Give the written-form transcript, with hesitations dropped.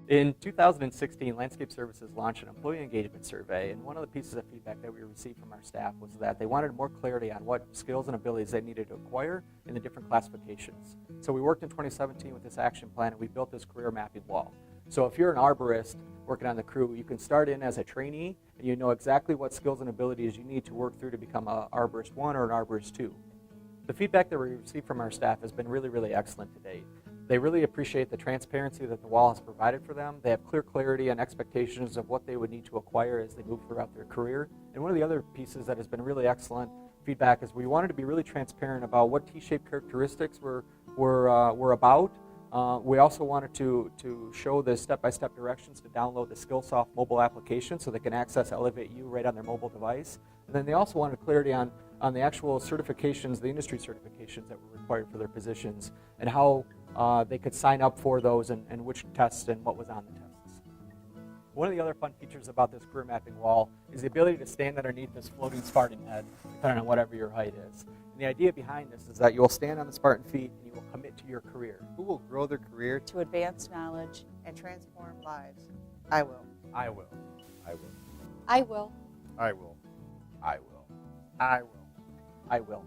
In 2016, Landscape Services launched an employee engagement survey, and one of the pieces of feedback that we received from our staff was that they wanted more clarity on what skills and abilities they needed to acquire in the different classifications. So we worked in 2017 with this action plan, and we built this career mapping wall. So if you're an arborist working on the crew, you can start in as a trainee, and you know exactly what skills and abilities you need to work through to become an Arborist 1 or an Arborist 2. The feedback that we received from our staff has been really, really excellent to date. They really appreciate the transparency that the wall has provided for them. They have clear clarity and expectations of what they would need to acquire as they move throughout their career. And one of the other pieces that has been really excellent feedback is we wanted to be really transparent about what T-shaped characteristics were about. We also wanted to show the step-by-step directions to download the SkillSoft mobile application so they can access Elevate U right on their mobile device. And then they also wanted clarity on the actual certifications, the industry certifications that were required for their positions, and how they could sign up for those and which tests and what was on the tests. One of the other fun features about this career mapping wall is the ability to stand underneath this floating Spartan head, depending on whatever your height is. And the idea behind this is that you will stand on the Spartan feet and you will commit to your career. Who will grow their career to advance knowledge and transform lives? I will. I will. I will. I will. I will. I will. I will. I will.